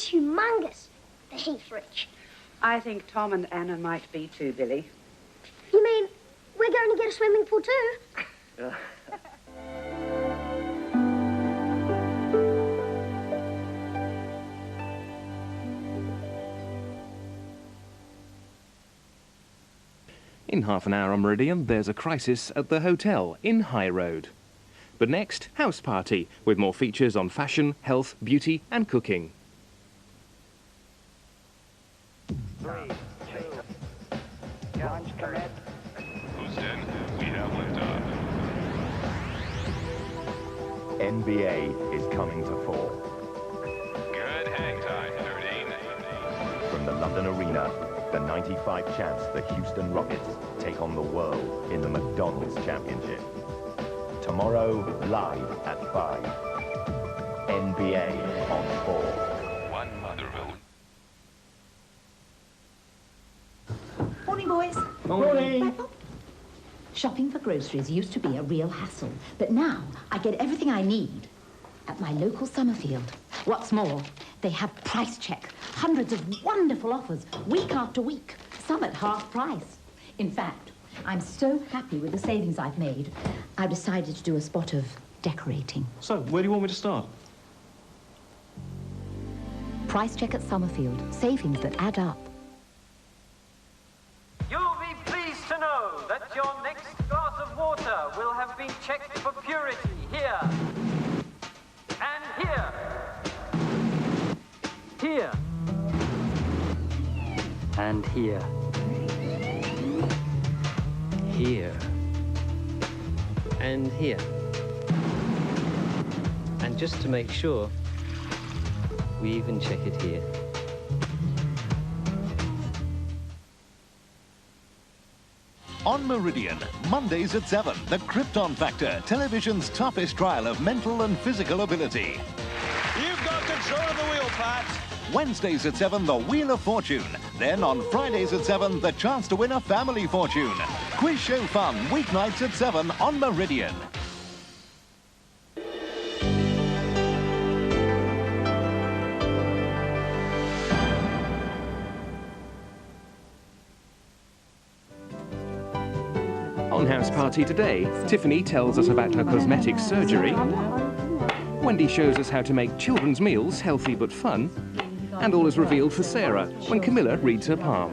Mine's humongous. The heath rich. I think Tom and Anna might be too, Billy. You mean we're going to get a swimming pool too? In half an hour on Meridian, there's a crisis at the hotel in High Road. But next, Houseparty, with more features on fashion, health, beauty and cooking. 3, 2, launch commit. Houston, we have liftoff. NBA is coming to 4. Good hang time, 13. From the London Arena, the 95 chance the Houston Rockets take on the world in the McDonald's Championship. Tomorrow, live at 5. NBA on 4. One Motherville. Morning, boys. Morning! Shopping for groceries used to be a real hassle, but now I get everything I need at my local Summerfield. What's more, they have Price Check. Hundreds of wonderful offers, week after week, some at half price. In fact, I'm so happy with the savings I've made, I've decided to do a spot of decorating. So, where do you want me to start? Price Check at Summerfield. Savings that add up. You'll be pleased to know that your next glass of water will have been checked for purity here. And here. Here. And here. Here. And here. And just to make sure, we even check it here. On Meridian, Mondays at 7, the Krypton Factor, television's toughest trial of mental and physical ability. You've got control of the wheel, Pat. Wednesdays at 7, the Wheel of Fortune. Then on Fridays at 7, the chance to win a family fortune. Quiz show fun, weeknights at 7 on Meridian. On Houseparty today, Tiffany tells us about her cosmetic surgery. Wendy shows us how to make children's meals healthy but fun. And all is revealed for Sarah when Camilla reads her palm.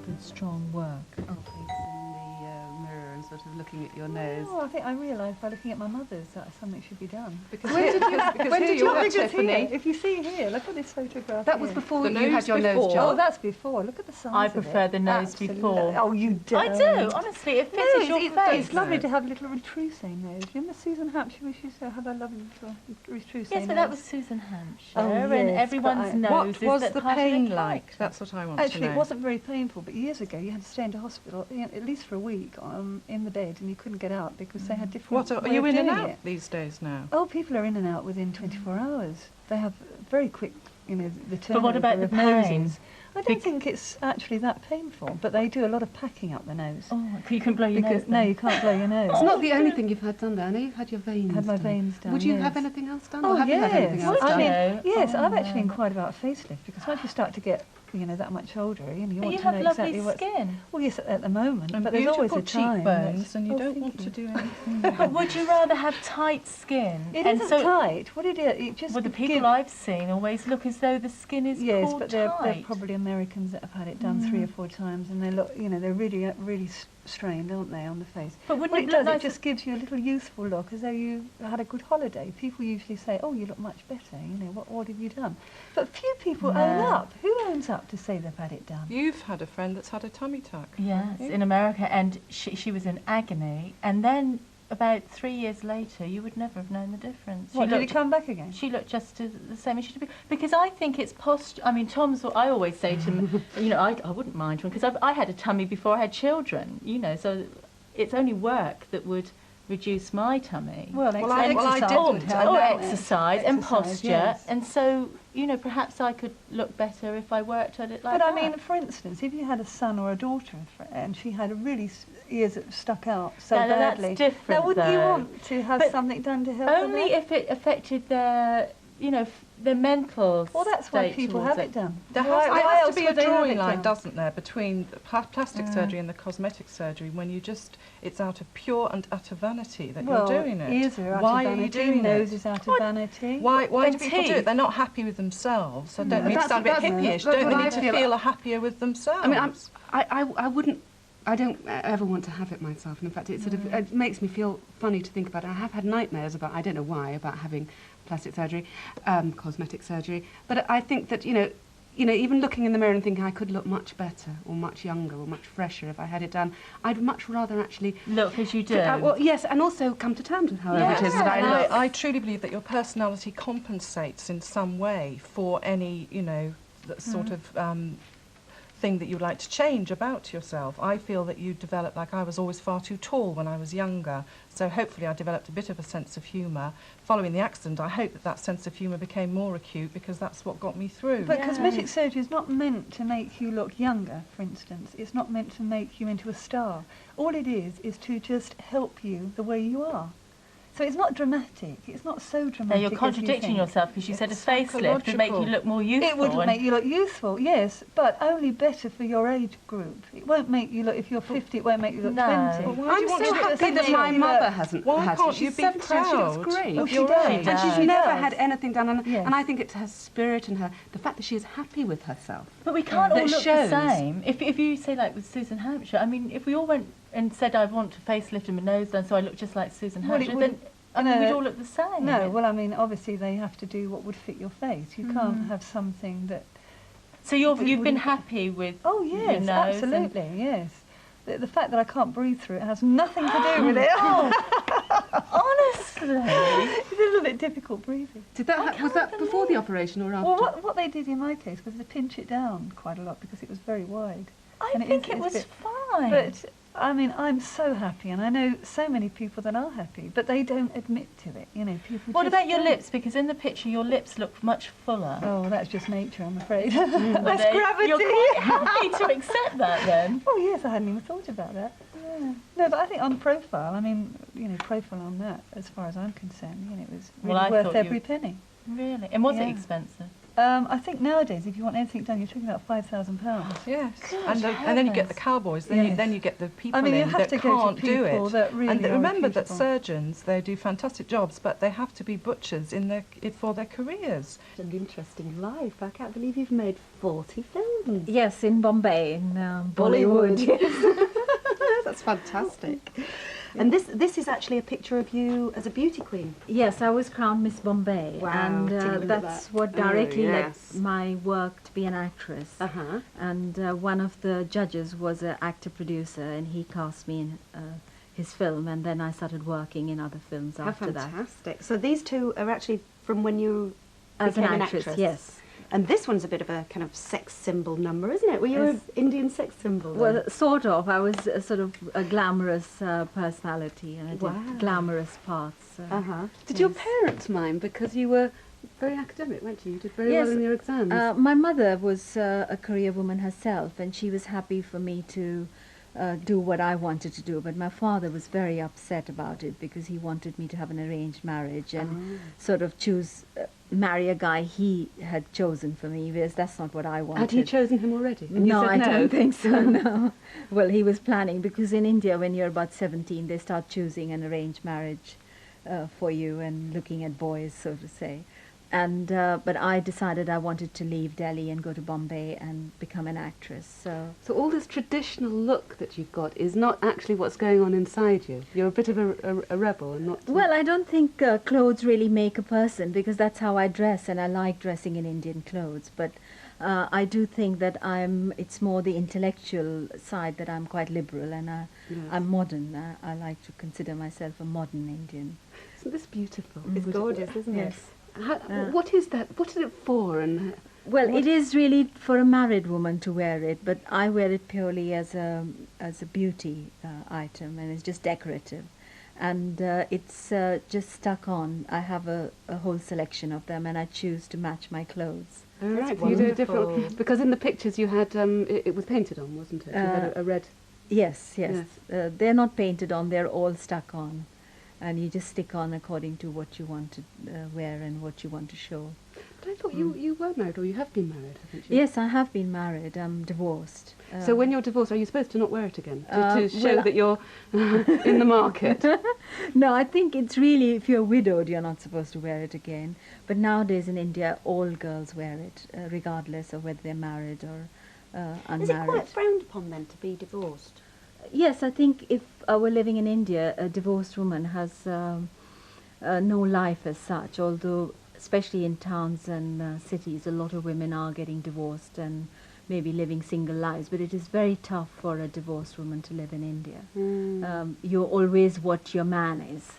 Good, strong work. Facing the mirror and sort of looking at your nose. Oh, I think I realised by looking at my mother's that something should be done. Because when did you have Tiffany? If you see here, look at this photograph. That was here. before you had your nose job. Oh, that's before. Look at the size I of prefer it. the nose Absolutely. before. Oh, you do. I do, honestly. It fits your face. It's lovely to have a little retroussé nose. Remember Susan Hampshire? We used to have a lovely little retroussé nose. Yes, but that was Susan Hampshire. Oh, and yes, everyone's nose. What was is the part of pain the like? character. That's what I want to know. Actually, it wasn't very painful, but years ago you had to stay into hospital at least for a week in the bed, and you couldn't get out because they had different. What, are way you of in and doing out it. these days now? Oh, people are in and out within 24 hours. They have very quick, the turnover But what about the of pain? noses. I don't think it's actually that painful, but they do a lot of packing up the nose. Oh, you can blow your nose. No, you can't blow your nose. It's not the only thing you've had done, Anna. You've had your veins I had my done. veins done. Would you yes. have anything else done? Oh, or have you had anything yes. else Would done? you? Yes, Oh, I've actually no. inquired about a facelift because once you start to get that much older, you But want you to have know lovely exactly what's. skin. Well, yes, at the moment, And but there's always a time. cheekbones, and you don't thank want to you. do anything. But would you rather have tight skin? It and isn't so, tight. What it just Well, the people I've seen always look as though the skin is yes, pulled but they're tight. probably Americans that have had it done 3 or 4 times, and they look, they're really strained, aren't they, on the face? But wouldn't What it it look does, nice it just gives you a little youthful look, as though you had a good holiday. People usually say, "Oh, you look much better." What have you done? But few people own up. Who owns up to say they've had it done? You've had a friend that's had a tummy tuck. Yes, in America, and she was in agony, and then about 3 years later, you would never have known the difference. What, did it come back again? She looked just as the same as she did. Because I think it's I mean, Tom's. I always say to him, I wouldn't mind one because I had a tummy before I had children. So it's only work that would reduce my tummy. Well, exercise and posture, yes. and so perhaps I could look better if I worked at it like But that. I mean, for instance, if you had a son or a daughter and she had really ears that stuck out so badly, that's different. now wouldn't you though. want to have But something done to help only them? if it affected their you know, their mental. Well, that's why state people towards have it done. There Why has else to be would a they have drawing it line, done? doesn't there, between the plastic surgery and the cosmetic surgery when you just, it's out of pure and utter vanity that Well, you're doing it. ears are out Why of are you vanity, doing nose it? is out of vanity. Why do And people do teeth. it? They're not happy with themselves. I don't mean to That's- sound a bit that's- hippie-ish. that's Don't what they I need to feel. feel happier with themselves? I mean, I wouldn't. I don't ever want to have it myself, and in fact, it sort of it makes me feel funny to think about it. I have had nightmares about, I don't know why, about having plastic surgery, cosmetic surgery. But I think that you know, even looking in the mirror and thinking I could look much better, or much younger, or much fresher if I had it done, I'd much rather actually look as you do. Well, yes, and also come to terms with however it is that I and look. I truly believe that your personality compensates in some way for any, that sort of thing that you'd like to change about yourself. I feel that you develop, like I was always far too tall when I was younger, so hopefully I developed a bit of a sense of humour. Following the accident, I hope that sense of humour became more acute because that's what got me through. But cosmetic surgery is not meant to make you look younger, for instance. It's not meant to make you into a star. All it is to just help you the way you are. So it's not dramatic. It's not so dramatic. Now you're contradicting yourself because you said a facelift would make you look more youthful. It would make you look youthful, yes, but only better for your age group. It won't make you look, if you're 50, it won't make you look 20. I'm so happy that my mother hasn't had it. She's 70 and she looks great. Well, she does. And she's never had anything done. And I think it's her spirit and the fact that she is happy with herself. But we can't all that look shows. the same. If you say like with Susan Hampshire, I mean, if we all went and said I want to facelift and my nose done so I look just like Susan Well, Hampshire, then I mean, we'd all look the same. No, well, I mean, obviously they have to do what would fit your face. You can't have something that... So you've been happy with your nose? Absolutely, yes. The fact that I can't breathe through it has nothing to do with it. Honestly? It's a little bit difficult breathing. Was that before the operation or after? Well, what they did in my case was to pinch it down quite a lot because it was very wide. I think it was fine. But, I mean, I'm so happy, and I know so many people that are happy, but they don't admit to it. People. What just about your don't. lips? Because in the picture, your lips look much fuller. Oh, that's just nature, I'm afraid. But That's gravity. You're quite happy to accept that, then. Oh yes, I hadn't even thought about that. Yeah. No, but I think on profile, I mean, profile on that, as far as I'm concerned, it was really worth every penny. Really? And was it expensive? I think nowadays, if you want anything done, you're talking about £5,000. Yes, and then you get the cowboys. Then you get the people that can't do it. That really and remember that reputable. surgeons, they do fantastic jobs, but they have to be butchers for their careers. An interesting life. I can't believe you've made 40 films. Yes, in Bombay, in Bollywood. Bollywood. Yes. That's fantastic. And this is actually a picture of you as a beauty queen. Yes, I was crowned Miss Bombay, Wow, and take a look at that's that. what directly led yes. my work to be an actress. And one of the judges was an actor-producer, and he cast me in his film, and then I started working in other films after that. Fantastic. So these two are actually from when you As became an actress, yes. And this one's a bit of a kind of sex symbol number, isn't it? Were you an Indian sex symbol? Well, sort of. I was sort of a glamorous personality, and I did glamorous parts. Did your parents mind? Because you were very academic, weren't you? You did very well in your exams. My mother was a career woman herself, and she was happy for me to do what I wanted to do. But my father was very upset about it because he wanted me to have an arranged marriage and sort of marry a guy he had chosen for me, because that's not what I wanted. Had he chosen him already? And No, you said I no? don't think so, no. Well, he was planning, because in India, when you're about 17, they start choosing an arranged marriage for you and looking at boys, so to say. And but I decided I wanted to leave Delhi and go to Bombay and become an actress. So all this traditional look that you've got is not actually what's going on inside you. You're a bit of a rebel and not... Well, I don't think clothes really make a person, because that's how I dress, and I like dressing in Indian clothes. But I do think that it's more the intellectual side that I'm quite liberal, and I'm modern. I like to consider myself a modern Indian. Isn't this beautiful? It's gorgeous, isn't it? Yes. What is that? What is it for? And well, it is really for a married woman to wear it, but I wear it purely as a beauty item, and it's just decorative. And it's just stuck on. I have a whole selection of them, and I choose to match my clothes. Oh, right, so you do it different. Because in the pictures you had, it was painted on, wasn't it? You had a red... Yes. They're not painted on, they're all stuck on. and you just stick on according to what you want to wear and what you want to show. But I thought you were married, or you have been married, haven't you? Yes, I have been married. I'm divorced. So when you're divorced, are you supposed to not wear it again to show that you're in the market? No, I think it's really, if you're widowed, you're not supposed to wear it again. But nowadays in India, all girls wear it, regardless of whether they're married or unmarried. Is it quite frowned upon then to be divorced? Yes, I think if we're living in India, a divorced woman has no life as such, although especially in towns and cities, a lot of women are getting divorced and maybe living single lives, but it is very tough for a divorced woman to live in India. You're always what your man is.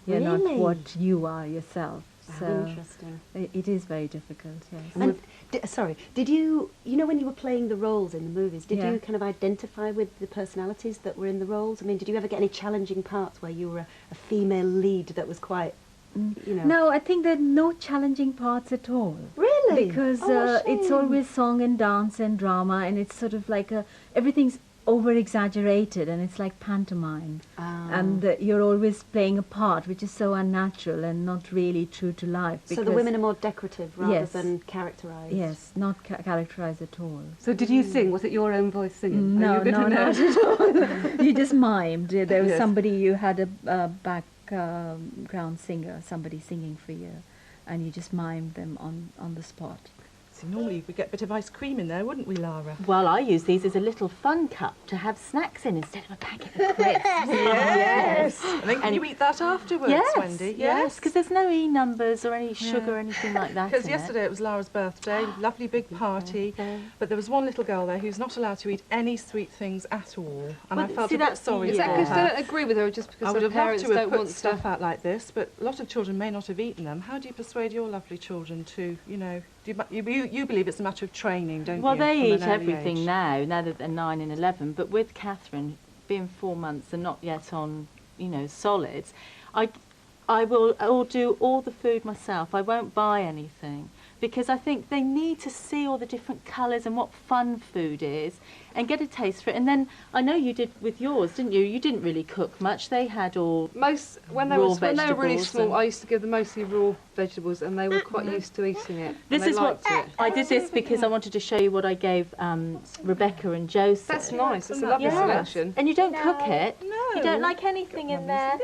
You're not what you are yourself. So interesting. It is very difficult, yes. And sorry, did you know when you were playing the roles in the movies, did you kind of identify with the personalities that were in the roles? I mean, did you ever get any challenging parts where you were a female lead that was quite, you know? No, I think there are no challenging parts at all. Really? Because Oh, it's shame. always song and dance and drama, and it's sort of like everything's over-exaggerated, and it's like pantomime. And you're always playing a part which is so unnatural and not really true to life. So the women are more decorative rather than characterised? Yes, not characterised at all. So did you sing? Was it your own voice singing? No, no, not at all. You just mimed. There was Yes. somebody, you had a background singer, somebody singing for you, and you just mimed them on the spot. So normally we'd get a bit of ice cream in there, wouldn't we, Lara? Well, I use these as a little fun cup to have snacks in instead of a packet of crisps. Yes. And then can you eat that afterwards, yes, Wendy? Yes, because there's no E numbers or any sugar or anything like that. Because yesterday it was Lara's birthday, lovely big party, but there was one little girl there who's not allowed to eat any sweet things at all, and I felt a bit sorry Is for that because her. they don't agree with her, just because I would her have loved parents to have don't put want stuff out like this, but a lot of children may not have eaten them. How do you persuade your lovely children to, you know, you believe it's a matter of training, don't Well, you? they from eat an early everything age? now that they're 9 and 11, but with Catherine being 4 months and not yet on, you know, solids, I'll do all the food myself. I won't buy anything, because I think they need to see all the different colours and what fun food is and get a taste for it. And then I know you did with yours, didn't you? You didn't really cook much. They had all when they raw were really vegetables small, I used to give them mostly raw vegetables, and they were quite used to eating it. This and is they what liked it. I did this because I wanted to show you what I gave Rebecca and Joseph. That's nice. It's a lovely selection. And you don't cook it. You don't like anything in there.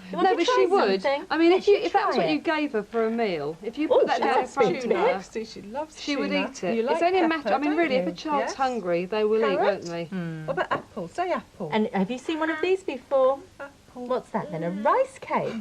You want No, to but try she would. something? I mean, Yes, if that was try what it. you gave her for a meal, if you Oh, put that she down in loves front of tuna. her, She loves she would tuna. eat it. You It's like only a pepper, matter. I mean, don't really, if you? a child's Yes. hungry, they will eat, Carrot? won't they? What about apple? Say apple. And have you seen one of these before? What's that then? A rice cake?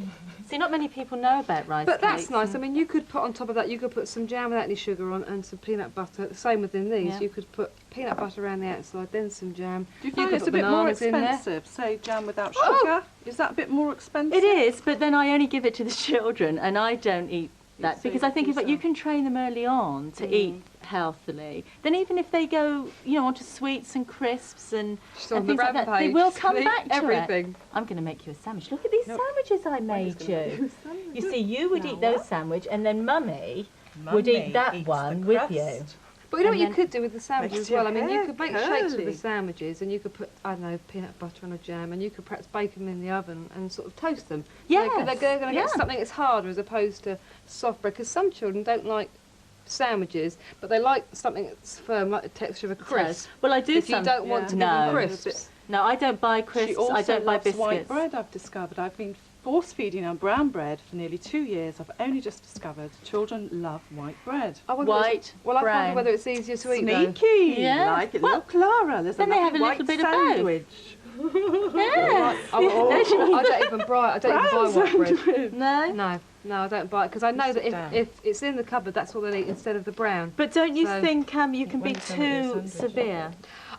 See, not many people know about rice But cakes. that's nice. I mean, you could put on top of that, you could put some jam without any sugar on and some peanut butter. The same within these. Yeah. You could put peanut butter around the outside, then some jam. Do you find could it's put a bit more bananas in there. expensive? Say jam without sugar? Is that a bit more expensive? It is, but then I only give it to the children, and I don't eat that so because I think if you can train them early on to eat healthily, then even if they go, you know, onto sweets and crisps and on the things like that, they rampage. will come They eat back to everything. it. I'm going to make you a sandwich. Look at these sandwiches I made you. You see, you would eat those sandwich, and then Mummy would eat that one with you. But you know And what you then could do with the sandwiches makes as well? I your mean, you hair could make shapes with curly. the sandwiches, and you could put, I don't know, peanut butter on a jam, and you could perhaps bake them in the oven and sort of toast them. Yes, They're going to yeah. get something that's harder as opposed to soft bread, because some children don't like sandwiches, but they like something that's firm, like the texture of a crisp. Well, I do If you don't want to give them crisps. No, I don't buy She crisps. also I don't buy loves biscuits. white bread, I've discovered. I've been force-feeding her brown bread for nearly 2 years. I've only just discovered children love white bread. I wonder White, well, I brown. wonder whether it's easier to eat, though. Sneaky! Yeah. Like it. Well, Look, Clara, there's then a they have lovely a white little bit of both. sandwich. Yes. I don't even buy white bread. No? No, I don't buy it, because I know that down. if it's in the cupboard, that's what they'll eat instead of the brown. But don't you So- think you can be Wait a minute, too your sandwich. severe?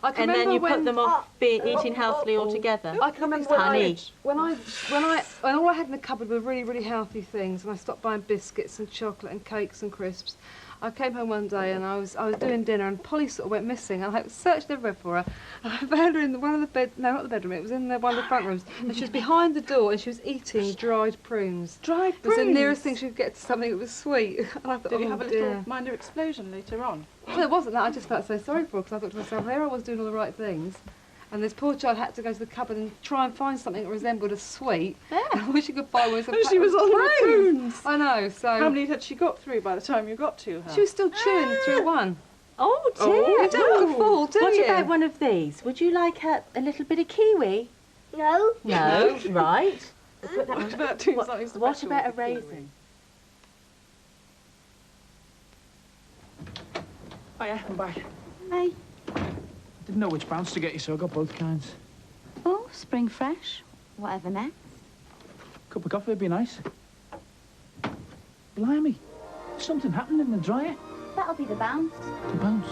I can And then remember you put when- them off eating healthily altogether? I can remember when Honey. when all I had in the cupboard were really, really healthy things, and I stopped buying biscuits and chocolate and cakes and crisps. I came home one day and I was doing dinner, and Polly sort of went missing. I searched everywhere for her. And I found her in one of the bed. No, not the bedroom. It was in one of the front rooms, and she was behind the door and she was eating dried prunes. Dried It was the prunes? nearest thing she could get to something that was sweet. And I thought, Did you oh, have a dear. little minor explosion later on? Well, it wasn't that. I just felt so sorry for her, because I thought to myself, there I was doing all the right things, And this poor child had to go to the cupboard and try and find something that resembled a sweet. I wish she could buy one. She was on raccoons. I know, so... How many had she got through by the time you got to her? She was still chewing through one. Oh, dear. Oh, you don't look full, do what you? about one of these? Would you like a little bit of kiwi? No. No, right. We'll put that What on. about doing something special What about a with the kiwi? raisin? Oh yeah, I'm back. Hey. Didn't know which bounce to get you, so I got both kinds. Oh, spring fresh. Whatever next. Cup of coffee would be nice. Blimey, something happened in the dryer. That'll be the bounce. The bounce.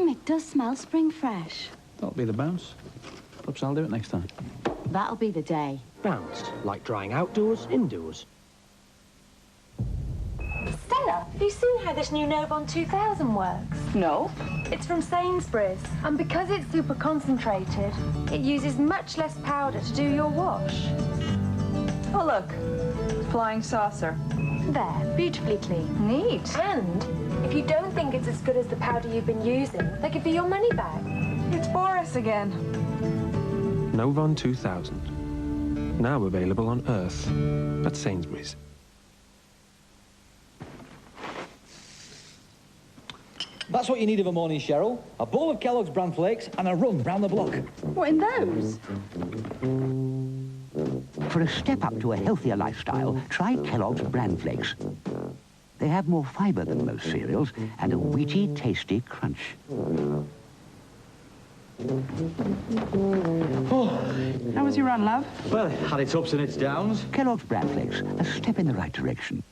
It does smell spring fresh. That'll be the bounce. Perhaps I'll do it next time. That'll be the day. Bounced, like drying outdoors, indoors. Stella, have you seen how this new Novon 2000 works? No. It's from Sainsbury's, and because it's super concentrated, it uses much less powder to do your wash. Oh, look. Flying saucer. There, beautifully clean. Neat. And if you don't think it's as good as the powder you've been using, they give you your money back. It's Boris again. Novon 2000. Now available on Earth at Sainsbury's. That's what you need of a morning, Cheryl. A bowl of Kellogg's bran flakes and a run round the block. What, in those? For a step up to a healthier lifestyle, try Kellogg's bran flakes. They have more fibre than most cereals and a wheaty, tasty crunch. Oh, how was your run, love? Well, it had its ups and its downs. Kellogg's bran flakes, a step in the right direction.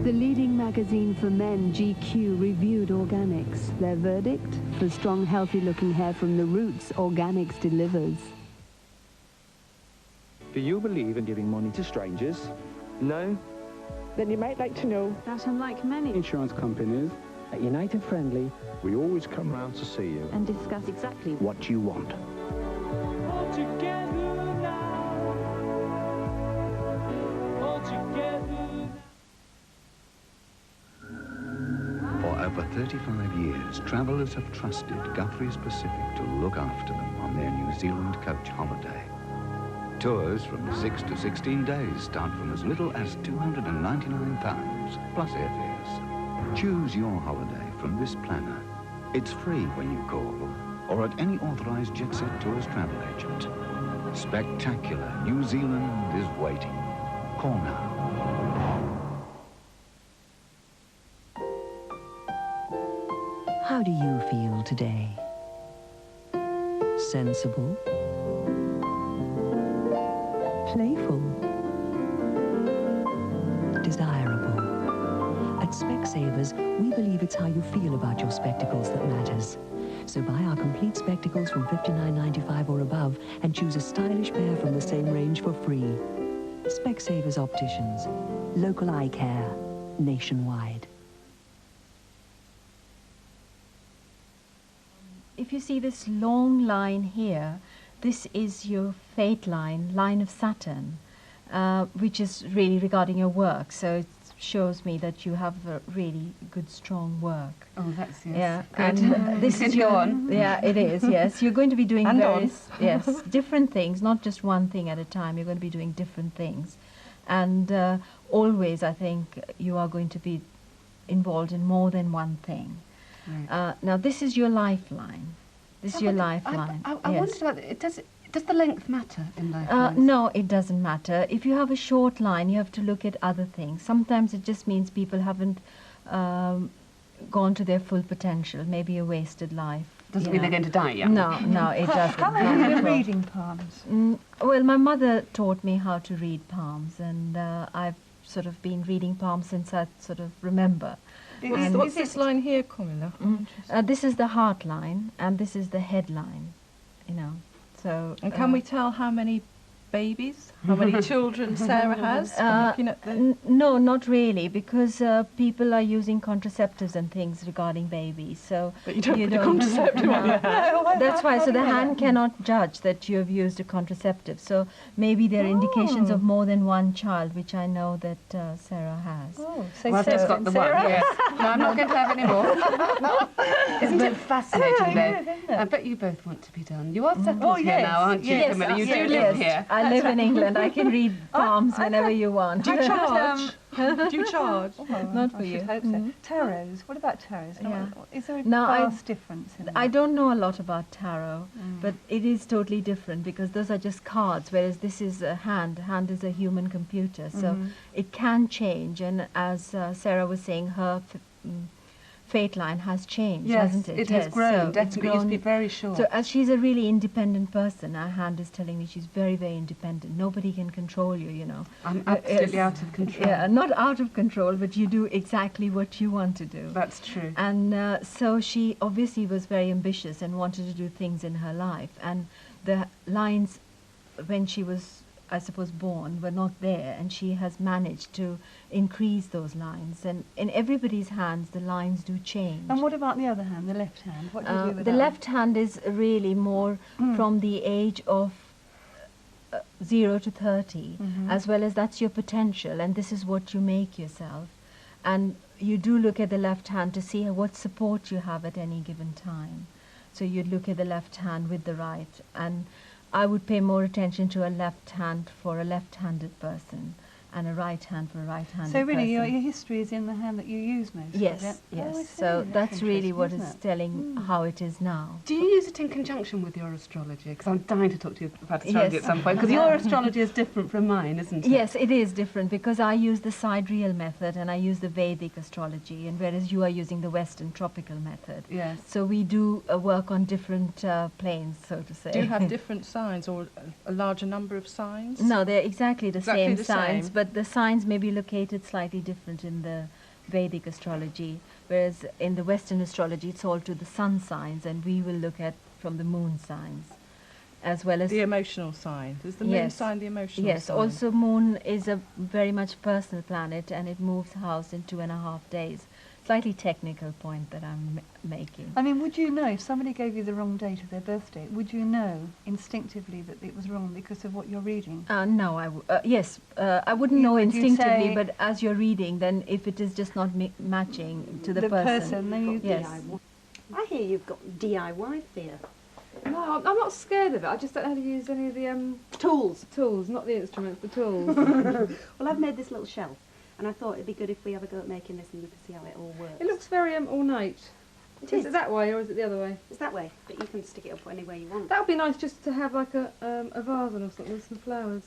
The leading magazine for men, GQ, reviewed organics. Their verdict? For strong, healthy-looking hair from the roots, organics delivers. Do you believe in giving money to strangers? No? Then you might like to know that unlike many insurance companies, at United Friendly, we always come round to see you and discuss exactly what you want. For over 35 years, travellers have trusted Guthrie's Pacific to look after them on their New Zealand coach holiday. Tours from 6 to 16 days start from as little as £299, plus airfares. Choose your holiday from this planner. It's free when you call, or at any authorised Jet Set Tours travel agent. Spectacular New Zealand is waiting. Call now. How do you feel today? Sensible? Playful? Desirable? At Specsavers, we believe it's how you feel about your spectacles that matters. So buy our complete spectacles from $59.95 or above and choose a stylish pair from the same range for free. Specsavers Opticians. Local eye care. Nationwide. If you see this long line here, this is your fate line, line of Saturn, which is really regarding your work. So it shows me that you have a really good, strong work. Oh, that's yes. Yeah, Good. and this is Go your, on. Yeah, it is. Yes, you're going to be doing And various, on. yes, different things, not just one thing at a time. You're going to be doing different things, and always, I think, you are going to be involved in more than one thing. Right. Now, this is your lifeline. This is your lifeline. I yes. wondered about it. Does the length matter in lifelines? No, it doesn't matter. If you have a short line, you have to look at other things. Sometimes it just means people haven't gone to their full potential, maybe a wasted life. Doesn't mean they're going to die young. No, no, it doesn't. How long have you been reading palms? Well, my mother taught me how to read palms, and I've sort of been reading palms since I sort of remember. What's this line here, Camilla? This is the heart line, and this is the head line, you know. So, and can we tell how many babies? How many children Sarah has? I'm looking at the... No, not really, because people are using contraceptives and things regarding babies. So but you don't put a contraceptive on your hand. No, that's why. So the hand cannot judge that you have used a contraceptive. So maybe there are indications of more than one child, which I know that Sarah has. Oh, so well, I've just got the one. Yes. No, I'm not going to have any more. Isn't it fascinating, though? I bet you both want to be done. You are settled here now, aren't you, Camilla? You do live here. I live in England. I can read palms whenever you want. Do you charge? Do you charge? Not for you. Hope so. Tarots. What about tarots? Yeah. Is there a Now, vast difference in that? I don't know a lot about tarot, but it is totally different because those are just cards, whereas this is a hand. Hand is a human computer, so it can change. And as Sarah was saying, her fate line has changed, hasn't it? It has grown, so definitely. It used to be very short. So as she's a really independent person, her hand is telling me she's very, very independent. Nobody can control you, you know. I'm absolutely out of control. Yeah, not out of control, but you do exactly what you want to do. That's true. And so she obviously was very ambitious and wanted to do things in her life. And the lines, when she was, I suppose, born, were not there, and she has managed to increase those lines. And in everybody's hands, the lines do change. And what about the other hand, the left hand? What do you do with the that? left hand is really more from the age of 0 to 30, as well as that's your potential, and this is what you make yourself. And you do look at the left hand to see what support you have at any given time. So you'd look at the left hand with the right, and I would pay more attention to a left hand for a left-handed person and a right hand for a right-handed person. So really your history is in the hand that you use most? Yes, is it? yes. Oh, I see. So that's really interesting, what isn't is it? telling how it is now. Do you use it in conjunction with your astrology? Because I'm dying to talk to you about astrology Yes. at some point, because your astrology is different from mine, isn't it? Yes, it is different because I use the sidereal method and I use the Vedic astrology, and whereas you are using the Western tropical method. Yes. So we do work on different planes, so to say. Do you have different signs or a larger number of signs? No, they're exactly the Exactly same the signs, same. but the signs may be located slightly different in the Vedic astrology, whereas in the Western astrology it's all to the sun signs, and we will look at from the moon signs, as well as the emotional sign. Is the moon sign the emotional sign? Yes, also moon is a very much personal planet, and it moves house in 2.5 days. Slightly technical point that I'm making. I mean, would you know, if somebody gave you the wrong date of their birthday, would you know instinctively that it was wrong because of what you're reading? No, I wouldn't know Would you instinctively, say- but as you're reading, then if it is just not matching to the person. then you yes. I hear you've got DIY fear. No, I'm not scared of it. I just don't know how to use any of the tools. Tools, not the instruments, the tools. Well, I've made this little shelf, and I thought it'd be good if we have a go at making this and you can see how it all works. It looks very ornate. It Is it that way or is it the other way? It's that way, but you can stick it up any way you want. That would be nice just to have like a vase or something with some flowers.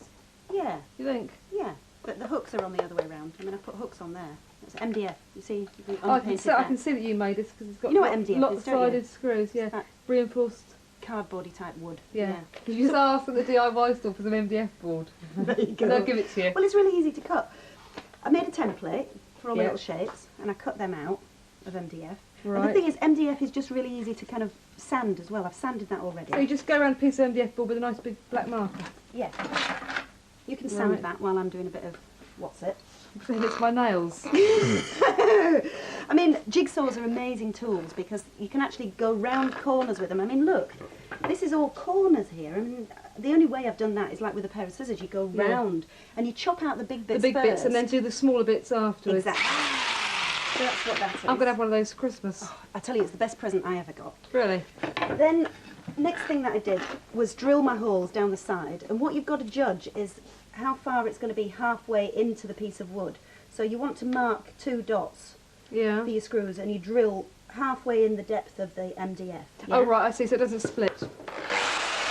Yeah. You think? Yeah, but the hooks are on the other way round. I mean, I put hooks on there. It's MDF. You see, the Oh, I unpainted can see that you made this because it's got You know what MDF is, don't you? lot-sided screws. Yeah, that reinforced cardboardy type wood. Yeah. You just ask at the DIY store for some MDF board. There you go. They'll give it to you. Well, it's really easy to cut. I made a template for all my Yeah. little shapes, and I cut them out of MDF. And the Right. thing is, MDF is just really easy to kind of sand as well. I've sanded that already. So you just go around a piece of MDF board with a nice big black marker. Yeah. You can sand Right. that while I'm doing a bit of what's it. Saying it's my nails. I mean, jigsaws are amazing tools because you can actually go round corners with them. I mean, look, this is all corners here. I mean, the only way I've done that is like with a pair of scissors. You go Yeah. round and you chop out the big bits The big bits first. and then do the smaller bits afterwards. Exactly. So that's what that is. I'm going to have one of those for Christmas. I tell you, it's the best present I ever got. Really? Then, next thing that I did was drill my holes down the side. And what you've got to judge is how far it's going to be halfway into the piece of wood. So you want to mark 2 dots for your screws, and you drill halfway in the depth of the MDF. Oh, right, I see. So it doesn't split.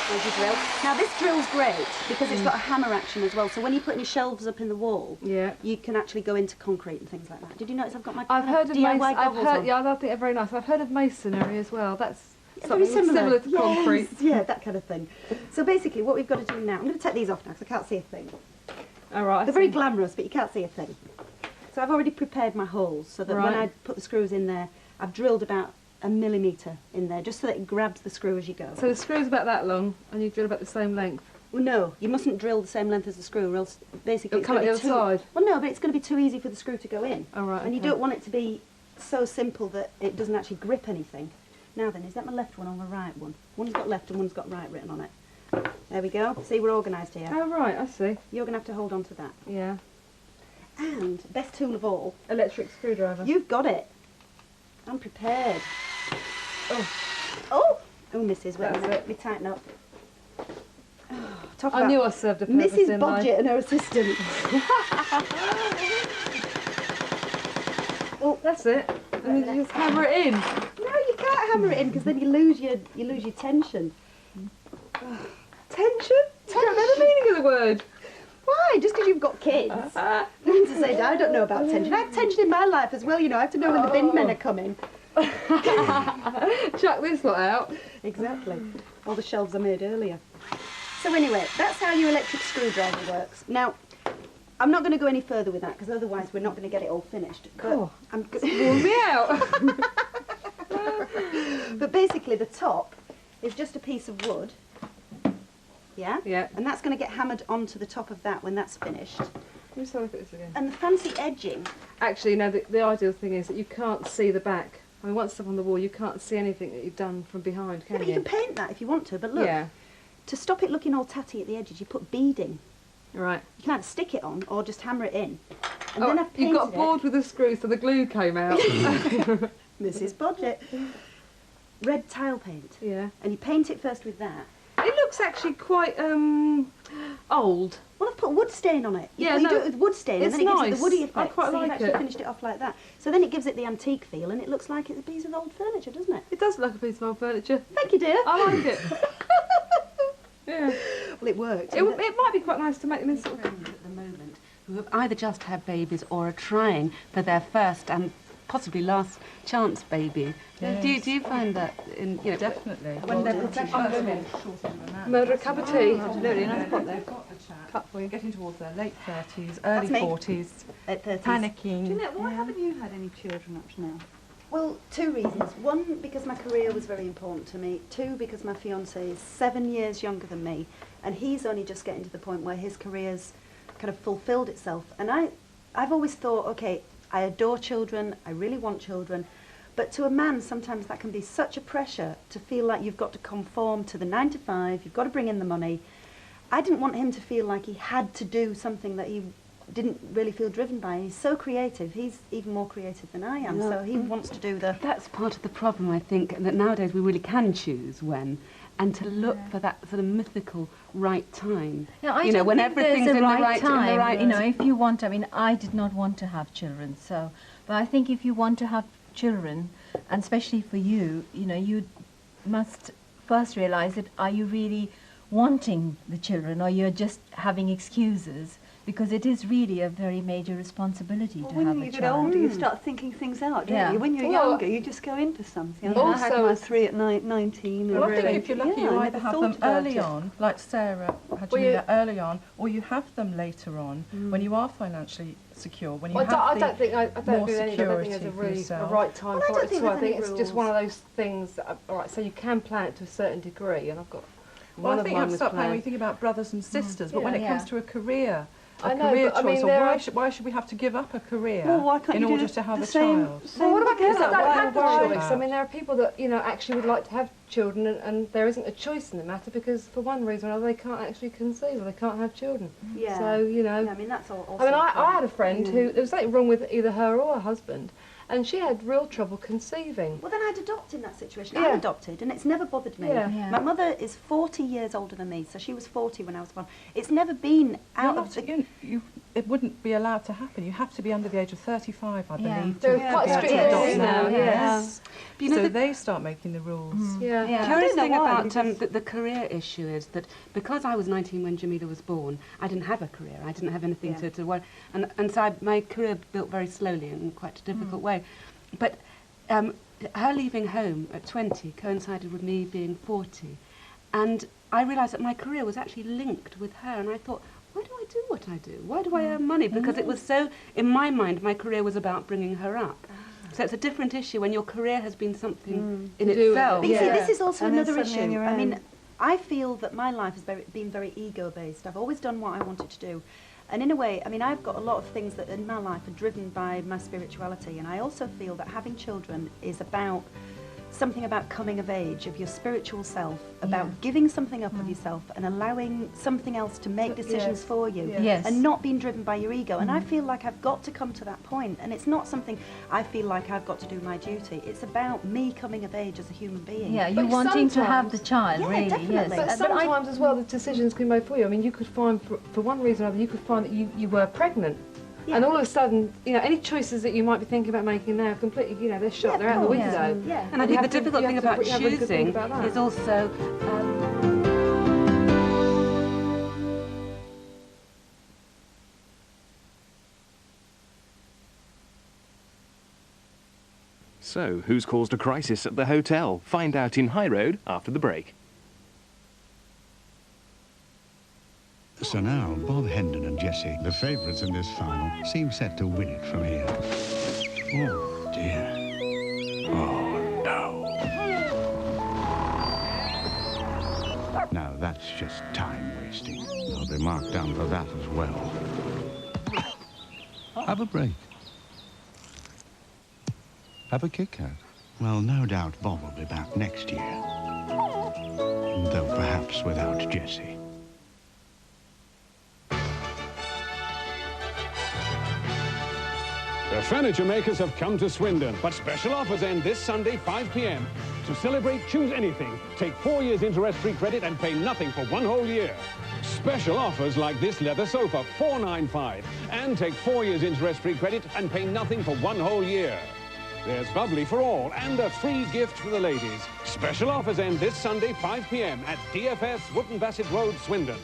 As you drill. Now this drill's great because it's got a hammer action as well. So when you put any shelves up in the wall, you can actually go into concrete and things like that. Did you notice I've got my I've heard of DIY masonry. goggles on? Yeah, I think they're very nice. I've heard of masonry as well. That's It's something very similar. to concrete. Yes, yeah, that kind of thing. So basically what we've got to do now, I'm going to take these off now because I can't see a thing. All right. They're very glamorous, but you can't see a thing. So I've already prepared my holes so that when Right. I put the screws in there, I've drilled about 1 millimetre in there, just so that it grabs the screw as you go. So the screw's about that long, and you drill about the same length. Well, no, you mustn't drill the same length as the screw, or else basically It'll come out the other side. Well, no, but it's going to be too easy for the screw to go in. Oh, right, And you okay. don't want it to be so simple that it doesn't actually grip anything. Now then, is that my left one or my right one? One's got left and one's got right written on it. There we go. See, we're organised here. Oh, right, I see. You're going to have to hold on to that. Yeah. And, best tool of all, Electric screwdriver. you've got it. I'm prepared. Oh. Oh! Oh, Mrs. Wait a That's minute. it. Let me tighten up. Oh, talk I about knew I served a purpose Mrs. in life. Bodgett and her assistant. Oh, that's it. And then you just hammer it in. No, you can't hammer it in because then you lose your tension. Tension? I don't know the meaning of the word. Why? Just because you've got kids? To say, I don't know about tension. I have tension in my life as well, you know. I have to know when the bin men are coming. Chuck this lot out. Exactly. All the shelves I made earlier. So anyway, that's how your electric screwdriver works. Now, I'm not going to go any further with that because otherwise we're not going to get it all finished. But I'm Warm me out. But basically the top is just a piece of wood. Yeah? Yeah. And that's going to get hammered onto the top of that when that's finished. Let me just have a look at this again. And the fancy edging. Actually, no, the ideal thing is that you can't see the back. I mean, once it's up on the wall, you can't see anything that you've done from behind, can But you? you can paint that if you want to, but look, Yeah. to stop it looking all tatty at the edges, you put beading. Right. You can either stick it on or just hammer it in. And Oh, then I've you painted got bored with the screw, so the glue came out. Mrs. Bodgett. Red tile paint. Yeah. And you paint it first with that. It looks actually quite old. Well, I've put wood stain on it. Yeah, you no, do it with wood stain, it's and then it gives it nice. the woody effect. I quite so like you've actually it. finished it off like that. So then it gives it the antique feel, and it looks like it's a piece of old furniture, doesn't it? It does look like a piece of old furniture. Thank you, dear. I like it. Yeah. Well, it works. It might be quite nice to make them in sort of... At the moment, who have either just had babies or are trying for their first and possibly last chance baby. Yes. Do you find that in Definitely. when they're professional women? Murder a cup of tea. Absolutely, nice pot there. Got the chat. Cup for you, getting towards their late 30s, early That's me. 40s, At 30s. panicking. Jeanette, why haven't you had any children up to now? Well, two reasons. One, because my career was very important to me. Two, because my fiancé is 7 years younger than me, and he's only just getting to the point where his career's kind of fulfilled itself. And I've always thought, okay, I adore children, I really want children, but to a man sometimes that can be such a pressure to feel like you've got to conform to the 9 to 5, you've got to bring in the money. I didn't want him to feel like he had to do something that he didn't really feel driven by. He's so creative. He's even more creative than I am, so he wants to do the... That's part of the problem, I think, that nowadays we really can choose when, and to look for that sort of mythical right time. No, I you know, don't when think everything's there's a in right the right time. in the right. You know, if you want, I mean, I did not want to have children, so, but I think if you want to have children, and especially for you, you know, you must first realise that are you really wanting the children, or you're just having excuses? Because it is really a very major responsibility to have When a you get child. older, you start thinking things out, don't Yeah. you? When you're Well, younger, you just go into something. I Also- had my 3 at 19. Well, I and think if you're lucky, yeah, you I either never have thought them about early it. on, like Sarah had Well, Jamila early on, or you have them later on when you are financially secure, when you have I the don't think I don't more agree with any of it. I don't think security there's a for really a yourself. right time Well, I for don't it. think So I there's think any it's just one of those things that, all right, so you can plan it to a certain degree, and I've got Well, one I of think you mine have to was start planning when planned. you think about brothers and sisters, but when it Yeah. comes to a career, I a know, career but I choice, mean, or there why should we have to give up a career Well, why can't in you do order the- to have the a same- child? same Well, what about people that together? don't Why have the worry choice? I mean, there are people that, you know, actually would like to have children, and there isn't a choice in the matter because for one reason or another they can't actually conceive or they can't have children. Yeah. So, you know. Yeah, I mean, that's all. I mean, I had a friend who, there was something wrong with either her or her husband, and she had real trouble conceiving. Well, then I'd adopt in that situation. Yeah. I'm adopted, and it's never bothered me. Yeah. Yeah. My mother is 40 years older than me, so she was 40 when I was born. It's never been out of the... It wouldn't be allowed to happen. You have to be under the age of 35, I Yeah. believe. There to are quite be able to strict adopt rules now, yes. But you know, so the- they start making the rules. Yeah. The curious I don't thing know why, about the career issue is that because I was 19 when Jamila was born, I didn't have a career. I didn't have anything to worry. And so my career built very slowly in quite a difficult way. But her leaving home at 20 coincided with me being 40. And I realised that my career was actually linked with her. And I thought, why do I do what I do? Why do I earn money? Because it was so, in my mind, my career was about bringing her up. So it's a different issue when your career has been something in To do with itself. But you see, this is also And then another suddenly on issue. your I mean, own. I feel that my life has been very ego-based. I've always done what I wanted to do. And in a way, I mean, I've got a lot of things that in my life are driven by my spirituality. And I also feel that having children is about something about coming of age, of your spiritual self, about giving something up of yourself and allowing something else to make decisions for you, and not being driven by your ego. And I feel like I've got to come to that point, and it's not something I feel like I've got to do my duty. It's about me coming of age as a human being. Yeah, you wanting to have the child, really, definitely. But sometimes as well the decisions can be made for you. I mean, you could find, for one reason or other, you could find that you were pregnant. Yeah. And all of a sudden, you know, any choices that you might be thinking about making now, completely, you know, they're shot, they're out the window. Yeah. And I think the difficult thing about choosing is also... So, who's caused a crisis at the hotel? Find out in High Road after the break. So now, Bob Hendon and Jessie, the favourites in this final, seem set to win it from here. Oh, dear. Oh, no. Now, that's just time wasting. I'll be marked down for that as well. Have a break. Have a Kit Kat. Well, no doubt Bob will be back next year. Though perhaps without Jessie. The furniture makers have come to Swindon, but special offers end this Sunday, 5 p.m. To celebrate, choose anything. Take 4 years interest-free credit and pay nothing for 1 whole year. Special offers like this leather sofa, $495. And take 4 years interest-free credit and pay nothing for 1 whole year. There's bubbly for all and a free gift for the ladies. Special offers end this Sunday, 5 p.m. at DFS Wootton Bassett Road, Swindon.